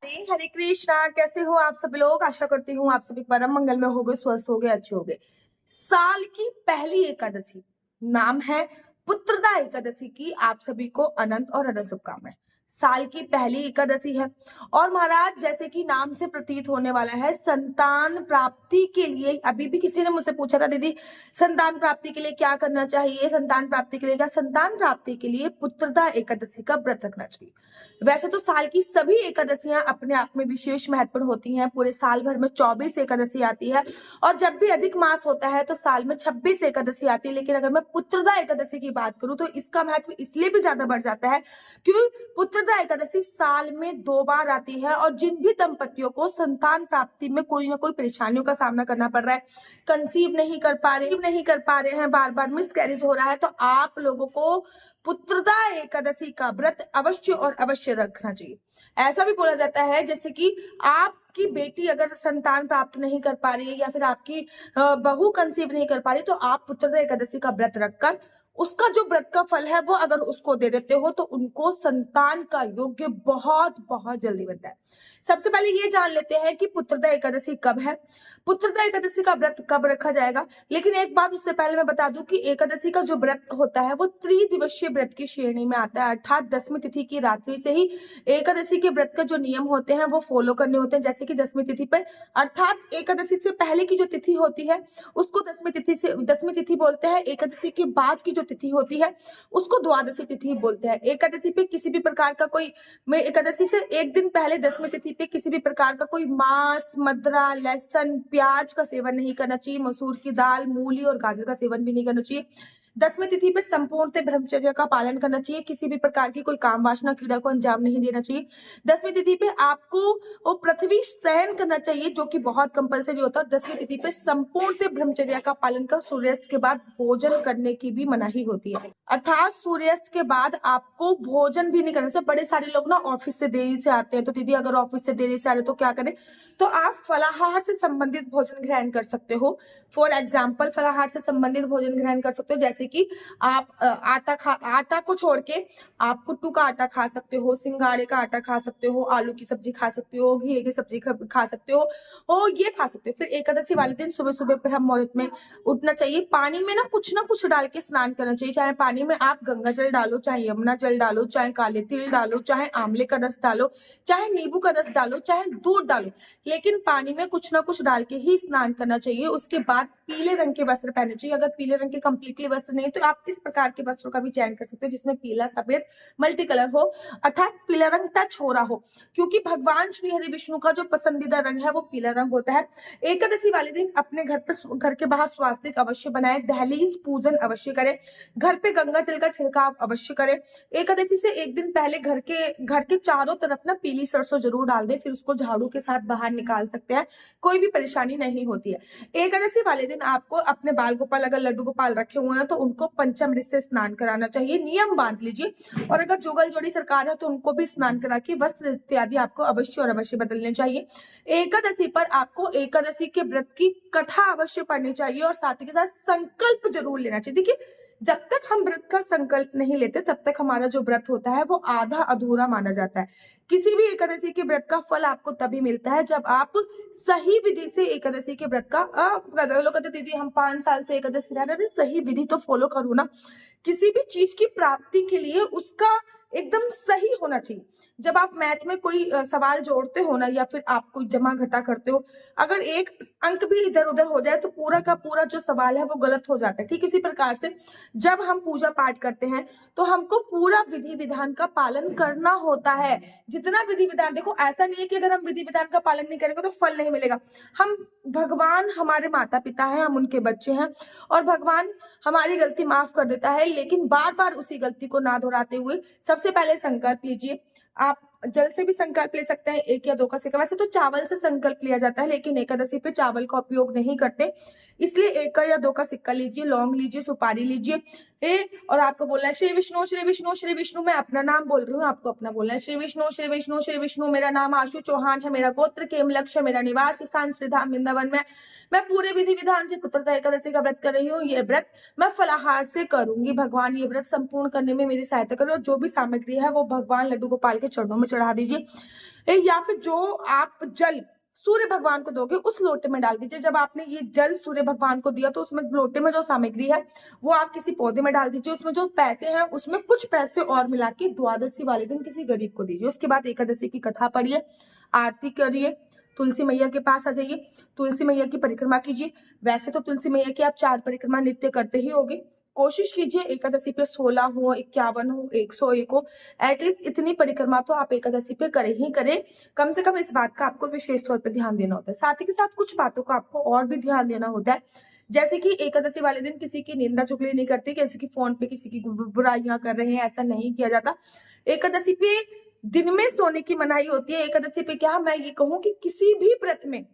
राधे, हरे कृष्णा। कैसे हो आप सभी लोग? आशा करती हूँ आप सभी परम मंगल में होगे, स्वस्थ होगे, अच्छे होगे। साल की पहली एकादशी, नाम है पुत्रदा एकादशी की। आप सभी को अनंत और अनंत शुभकामनाएं। साल की पहली एकादशी है और महाराज, जैसे कि नाम से प्रतीत होने वाला है, संतान प्राप्ति के लिए। अभी भी किसी ने मुझसे पूछा था, दीदी संतान प्राप्ति के लिए क्या करना चाहिए, संतान प्राप्ति के लिए क्या? संतान प्राप्ति के लिए पुत्रदा एकादशी का व्रत रखना चाहिए। वैसे तो साल की सभी एकादशियां अपने आप में विशेष महत्वपूर्ण होती हैं। पूरे साल भर में 24 एकादशी आती है और जब भी अधिक मास होता है तो साल में 26 एकादशी आती है। लेकिन अगर मैं पुत्रदा एकादशी की बात करूं तो इसका महत्व इसलिए भी ज्यादा बढ़ जाता है क्योंकि पुत्रदा एकादशी साल में 2 बार आती है। और जिन भी दंपतियों को संतान प्राप्ति में कोई ना कोई परेशानियों का सामना करना पड़ रहा है, कंसीव नहीं कर पा रहे हैं, बार बार मिसकैरेज हो रहा है, तो आप लोगों को पुत्रदा एकादशी का व्रत अवश्य और अवश्य रखना चाहिए। ऐसा भी बोला जाता है जैसे कि आपकी बेटी अगर संतान प्राप्त नहीं कर पा रही है या फिर आपकी बहू कंसीव नहीं कर पा रही, तो आप पुत्रदा एकादशी का व्रत रखकर उसका जो व्रत का फल है वो अगर उसको दे देते हो तो उनको संतान का योग्य बहुत बहुत जल्दी बनता है। सबसे पहले ये जान लेते हैं कि पुत्रदा एकादशी कब है, पुत्रदा एकादशी का व्रत कब रखा जाएगा। लेकिन एक बात उससे पहले मैं बता दूं कि एकादशी का जो व्रत होता है वो त्रिदिवसीय व्रत की श्रेणी में आता है। अर्थात 10वीं तिथि की रात्रि से ही एकादशी के व्रत का जो नियम होते हैं वो फॉलो करने होते हैं। जैसे कि 10वीं तिथि पर, अर्थात एकादशी से पहले की जो तिथि होती है उसको 10वीं तिथि बोलते हैं। एकादशी के बाद की जो तिथि होती है उसको द्वादशी तिथि बोलते हैं। एकादशी पे किसी भी प्रकार का कोई, मैं एकादशी से एक दिन पहले 10वीं तिथि पे किसी भी प्रकार का कोई मांस, मदिरा, लहसुन, प्याज का सेवन नहीं करना चाहिए। मसूर की दाल, मूली और गाजर का सेवन भी नहीं करना चाहिए। 10वीं तिथि पे संपूर्ण ब्रह्मचर्य का पालन करना चाहिए। किसी भी प्रकार की कोई काम वासना क्रीड़ा को अंजाम नहीं देना चाहिए। 10वीं तिथि पे आपको वो पृथ्वी सहन करना चाहिए जो कि बहुत कंपलसरी होता है। 10वीं तिथि पे संपूर्ण ब्रह्मचर्य का पालन कर सूर्यास्त के बाद भोजन करने की भी मनाही होती है। अर्थात सूर्यास्त के बाद आपको भोजन भी नहीं करना चाहिए। बड़े सारे लोग ना ऑफिस से देरी से आते हैं, तो दीदी अगर ऑफिस से देरी से आ रहे तो क्या करें? तो आप फलाहार से संबंधित भोजन ग्रहण कर सकते हो। फॉर एग्जाम्पल, फलाहार से संबंधित भोजन ग्रहण कर सकते हो, जैसे कि आप आटा को छोड़ के आप कुट्टू का आटा खा सकते हो, सिंगाड़े का आटा खा सकते हो, आलू की सब्जी खा सकते हो, घी की सब्जी खा सकते हो, और ये खा सकते हो। फिर एकादशी वाले दिन सुबह सुबह ब्रह्म मुहूर्त में उठना चाहिए। पानी में ना कुछ डाल के स्नान करना चाहिए। चाहे पानी में आप गंगा जल डालो, चाहे यमुना जल डालो, चाहे काले तिल डालो, चाहे आंवले का रस डालो, चाहे नींबू का रस डालो, चाहे दूध डालो, लेकिन पानी में कुछ ना कुछ डाल के ही स्नान करना चाहिए। उसके बाद पीले रंग के वस्त्र पहनने चाहिए। अगर पीले रंग के कंप्लीटली वस्त्र नहीं तो आप इस प्रकार के वस्त्रों का भी चयन कर सकते हो जिसमें पीला, सफेद, मल्टी कलर हो, अर्थात पीला रंग टच हो रहा हो, क्योंकि भगवान श्री हरि विष्णु का जो पसंदीदा रंग है वो पीला रंग होता है। एकादशी वाले दिन अपने घर के बाहर स्वास्तिक अवश्य बनाए, दहलीज पूजन अवश्य करें, घर पे गंगा जल का छिड़काव अवश्य करें। एकादशी से एक दिन पहले घर के चारों तरफ ना पीली सरसों जरूर डाल दें, फिर उसको झाड़ू के साथ बाहर निकाल सकते हैं, कोई भी परेशानी नहीं होती है। एकादशी वाले दिन आपको अपने बाल गोपाल, अगर लड्डू गोपाल रखे हुए हैं तो उनको पंचामृत से स्नान कराना चाहिए, नियम बांध लीजिए। और अगर जुगल जोड़ी सरकार है तो उनको भी स्नान करा के वस्त्र इत्यादि आपको अवश्य और अवश्य बदलने चाहिए। एकादशी पर आपको एकादशी के व्रत की कथा अवश्य पढ़नी चाहिए और साथ ही साथ संकल्प जरूर लेना चाहिए। देखिए, जब तक हम व्रत का संकल्प नहीं लेते तब तक हमारा जो व्रत होता है वो आधा अधूरा माना जाता है। किसी भी एकादशी के व्रत का फल आपको तभी मिलता है जब आप सही विधि से एकादशी के व्रत का लोग कहते दीदी हम 5 साल से एकादशी रह रहे, सही विधि तो फॉलो करो ना। किसी भी चीज की प्राप्ति के लिए उसका एकदम सही होना चाहिए। जब आप मैथ में कोई सवाल जोड़ते हो ना, या फिर आप कोई जमा घटा करते हो, अगर एक अंक भी इधर उधर हो जाए तो पूरा का पूरा जो सवाल है वो गलत हो जाता है। ठीक इसी प्रकार से जब हम पूजा पाठ करते हैं तो हमको पूरा विधि विधान का पालन करना होता है। जितना विधि विधान, देखो ऐसा नहीं है कि अगर हम विधि विधान का पालन नहीं करेंगे तो फल नहीं मिलेगा। हम, भगवान हमारे माता पिता हैं, हम उनके बच्चे हैं और भगवान हमारी गलती माफ कर देता है, लेकिन बार बार उसी गलती को ना दोहराते हुए सबसे पहले संकल्प लीजिए। आप जल से भी संकल्प ले सकते हैं, 1 या 2 का सिक्का। वैसे तो चावल से संकल्प लिया जाता है, लेकिन एकादशी पे चावल का उपयोग नहीं करते, इसलिए 1 या 2 का सिक्का लीजिए, लौंग लीजिए, सुपारी लीजिए, और आपको बोलना है श्री विष्णु श्री विष्णु श्री विष्णु। मैं अपना नाम बोल रही हूँ, आपको अपना बोलना है। श्री विष्णु श्री विष्णु श्री विष्णु। मेरा नाम आशु चौहान है, मेरा गोत्र केमलक्ष, मेरा निवास स्थान श्रीधाम वृंदावन में। मैं पूरे विधि विधान से पुत्रदा एकादशी का व्रत कर रही हूँ। ये व्रत मैं फलाहार से करूंगी। भगवान ये व्रत संपूर्ण करने में मेरी सहायता करो, और जो भी सामग्री है वो भगवान लड्डू गोपाल के चरणों में चढ़ा दीजिए, या फिर जो आप जल सूर्य भगवान को दोगे उस लोटे में डाल दीजिए। जब आपने ये जल सूर्य भगवान को दिया तो उसमें लोटे में जो सामग्री है वो आप किसी पौधे में डाल दीजिए। उसमें जो पैसे हैं उसमें कुछ पैसे और मिला के द्वादशी वाले दिन किसी गरीब को दीजिए। उसके बाद एकादशी की कथा पढ़िए, आरती करिए, तुलसी मैया के पास आ जाइए, तुलसी मैया की परिक्रमा कीजिए। वैसे तो तुलसी मैया की आप 4 परिक्रमा नित्य करते ही होगे। कोशिश कीजिए एकादशी पे 16 हो, 51 हो, 101 हो, एटलीस्ट इतनी परिक्रमा तो आप एकादशी पे करें ही करें। कम से कम इस बात का आपको विशेष तौर पे ध्यान देना होता है। साथ ही के साथ कुछ बातों का आपको और भी ध्यान देना होता है, जैसे कि एकादशी वाले दिन किसी की निंदा चुगली नहीं करती, किसी की फोन पे किसी की बुराइयां कर रहे हैं, ऐसा नहीं किया जाता। एकादशी पे दिन में सोने की मनाही होती है। एकादशी पे क्या मैं ये कहूँ कि किसी भी व्रत में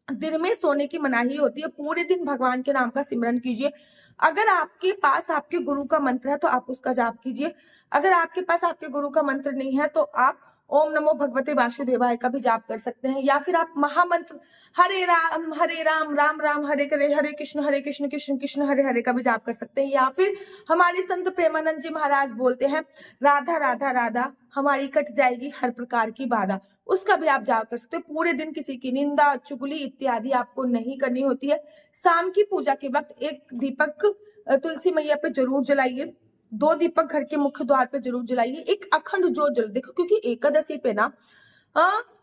दिन में सोने की मनाही होती है। पूरे दिन भगवान के नाम का सिमरन कीजिए। अगर आपके पास आपके गुरु का मंत्र है तो आप उसका जाप कीजिए। अगर आपके पास आपके गुरु का मंत्र नहीं है तो आप ओम नमो भगवते वासुदेवाय का भी जाप कर सकते हैं, या फिर आप महामंत्र हरे राम राम राम हरे करे, हरे कृष्ण कृष्ण कृष्ण हरे हरे का भी जाप कर सकते हैं। या फिर हमारे संत प्रेमानंद जी महाराज बोलते हैं राधा राधा राधा हमारी कट जाएगी हर प्रकार की बाधा, उसका भी आप जाप कर सकते हो। पूरे दिन किसी की निंदा चुगली इत्यादि आपको नहीं करनी होती है। शाम की पूजा के वक्त एक दीपक तुलसी मैया पे जरूर जलाइए, 2 दीपक घर के मुख्य द्वार पे जरूर जलाइए, एक अखंड ज्योत जल देखो, क्योंकि एकादशी पे ना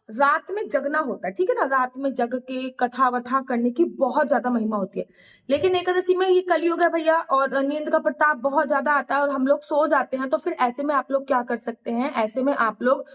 रात में जगना होता है, ठीक है ना। रात में जग के कथा वथा करने की बहुत ज्यादा महिमा होती है, लेकिन एकादशी में ये कलयुग है भैया, और नींद का प्रताप बहुत ज्यादा आता है और हम लोग सो जाते हैं। तो फिर ऐसे में आप लोग क्या कर सकते हैं, ऐसे में आप लोग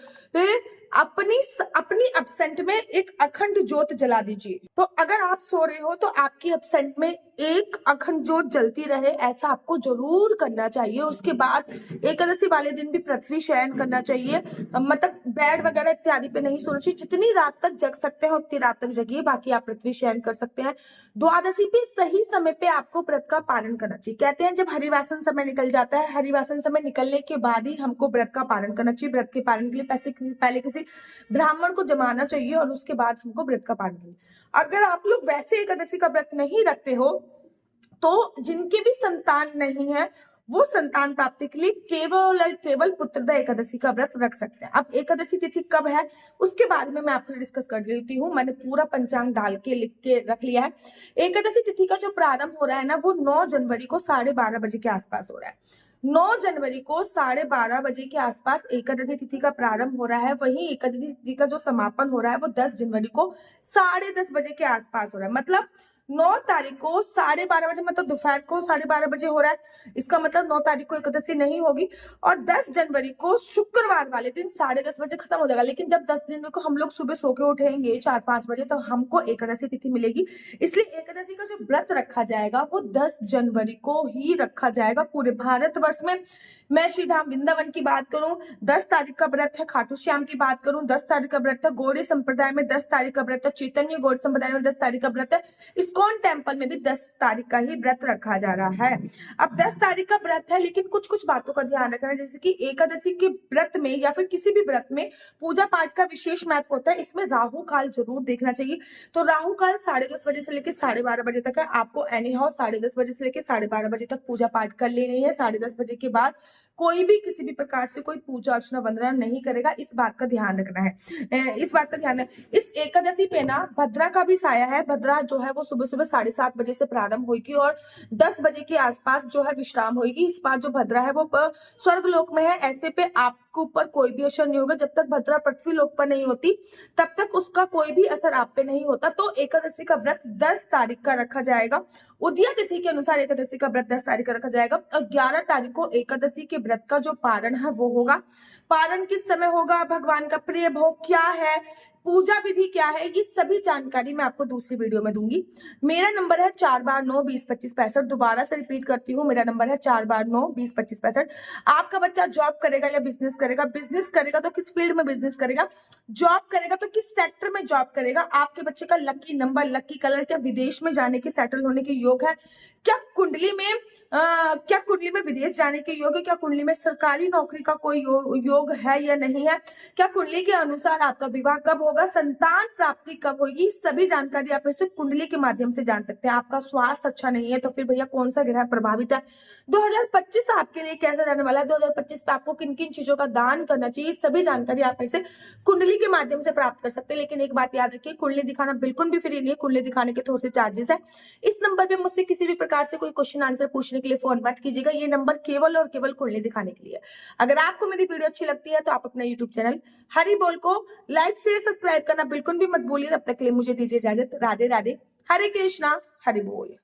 अपनी एब्सेंट में एक अखंड ज्योत जला दीजिए। तो अगर आप सो रहे हो तो आपकी एब्सेंट में एक अखंड ज्योत जलती रहे, ऐसा आपको जरूर करना चाहिए। उसके बाद एकादशी वाले दिन भी पृथ्वी शयन करना चाहिए, मतलब बेड वगैरह इत्यादि पे नहीं सोना चाहिए। जितनी रात तक जग सकते हैं उतनी रात तक जगिए, बाकी आप पृथ्वी शयन कर सकते हैं। द्वादशी पे सही समय पे आपको व्रत का पालन करना चाहिए। कहते हैं जब हरिवासन समय निकल जाता है, हरिवासन समय निकलने के बाद ही हमको व्रत का पालन करना चाहिए। व्रत के पालन के लिए पहले किसी ब्राह्मण को जमाना चाहिए और उसके बाद हमको व्रत का पालन करना। अगर आप लोग वैसे एकादशी का व्रत नहीं रखते हो तो जिनके भी संतान नहीं है वो संतान प्राप्ति के लिए केवल और केवल पुत्रदा एकादशी का व्रत रख सकते हैं। अब एकादशी तिथि कब है उसके बारे में मैं आपसे डिस्कस कर लेती हूँ। मैंने पूरा पंचांग डाल के लिख के रख लिया है। एकादशी तिथि का जो प्रारंभ हो रहा है ना, वो 9 जनवरी को 12:30 बजे के आसपास हो रहा है। 9 जनवरी को 12:30 बजे के आसपास एकादशी तिथि का प्रारंभ हो रहा है। वहीं एकादशी तिथि का जो समापन हो रहा है वो 10 जनवरी को 10:30 बजे के आसपास हो रहा है। मतलब 9 तारीख को 12:30 बजे, मतलब दोपहर को 12:30 बजे हो रहा है। इसका मतलब 9 तारीख को एकादशी नहीं होगी, और 10 जनवरी को शुक्रवार वाले दिन 10:30 बजे खत्म हो जाएगा। लेकिन जब 10 जनवरी को हम लोग सुबह सो के उठेंगे 4-5 बजे तो हमको एकादशी तिथि मिलेगी। इसलिए एकादशी का जो व्रत रखा जाएगा वो 10 जनवरी को ही रखा जाएगा। पूरे भारतवर्ष में मैं श्रीधाम वृंदावन की बात करूं 10 तारीख का व्रत है, खाटू श्याम की बात करूं 10 तारीख का व्रत है, गौड़ी संप्रदाय में 10 तारीख का व्रत है, चैतन्य गौड़ी संप्रदाय में 10 तारीख का व्रत है, इस्कॉन टेम्पल में भी 10 तारीख का ही व्रत रखा जा रहा है। अब 10 तारीख का व्रत है, लेकिन कुछ कुछ बातों का ध्यान रखना है, जैसे कि एकादशी के व्रत में या फिर किसी भी व्रत में पूजा पाठ का विशेष महत्व होता है। इसमें राहु काल जरूर देखना चाहिए। तो राहु काल 10:30 बजे से लेकर 12:30 बजे तक है। आपको एनी हाउ 10:30 बजे से लेकर 12:30 बजे तक पूजा पाठ कर लेनी है। 10:30 बजे के बाद कोई भी किसी भी प्रकार से कोई पूजा अर्चना वंदना नहीं करेगा। इस बात का ध्यान रखना है, इस बात का ध्यान है। इस एकादशी पे ना भद्रा का भी साया है। भद्रा जो है वो सुबह सुबह 7:30 बजे से प्रारंभ होगी और 10 बजे के आसपास जो है विश्राम होगी। इस बार जो भद्रा है वो स्वर्ग लोक में है। ऐसे पे आपके ऊपर कोई भी असर नहीं होगा। जब तक भद्रा पृथ्वी लोक पर नहीं होती तब तक उसका कोई भी असर आप पे नहीं होता। तो एकादशी का व्रत 10 तारीख का रखा जाएगा। उदया तिथि के अनुसार एकादशी का व्रत 10 तारीख का रखा जाएगा और 11 तारीख को एकादशी के व्रत का जो पारण है वो होगा। पारण किस समय होगा, भगवान का प्रिय भोग क्या है, पूजा विधि क्या है, ये सभी जानकारी मैं आपको दूसरी वीडियो में दूंगी। मेरा नंबर है 4/9-20-25-65। दोबारा से रिपीट करती हूँ, मेरा नंबर है 4/9-20-25-65। आपका बच्चा जॉब करेगा या बिजनेस करेगा, बिजनेस करेगा तो किस फील्ड में बिजनेस करेगा, जॉब करेगा तो किस सेक्टर में जॉब करेगा, आपके बच्चे का लकी नंबर, लकी कलर, क्या विदेश में जाने की, सेटल होने के योग है, क्या कुंडली में क्या कुंडली में विदेश जाने के योग है, क्या कुंडली में सरकारी नौकरी का कोई योग है या नहीं है, क्या कुंडली के अनुसार आपका विवाह कब होगा, संतान प्राप्ति कब होगी, सभी जानकारी आप इसे कुंडली के माध्यम से जान सकते हैं। आपका स्वास्थ्य अच्छा नहीं है तो फिर भैया कौन सा ग्रह प्रभावित है, 2025 आपके लिए कैसा रहने वाला है, 2025 पे आपको किन किन चीजों का दान करना चाहिए, सभी जानकारी आप इसे कुंडली के माध्यम से प्राप्त कर सकते हैं। लेकिन एक बात याद रखिए, कुंडली दिखाना बिल्कुल भी फ्री नहीं है, कुंडली दिखाने के थोड़े से चार्जेस है। इस नंबर पे मुझसे किसी भी प्रकार से कोई क्वेश्चन आंसर पूछने के लिए फोन मत कीजिएगा, ये नंबर केवल और केवल कुंडली दिखाने के लिए। अगर आपको मेरी वीडियो अच्छी लगती है तो आप अपना यूट्यूब चैनल हरि बोल को लाइक शेयर सब्सक्राइब करना बिल्कुल भी मत भूलिए। तब तक के लिए मुझे दीजिए इजाजत। राधे राधे, हरे कृष्णा, हरि बोल।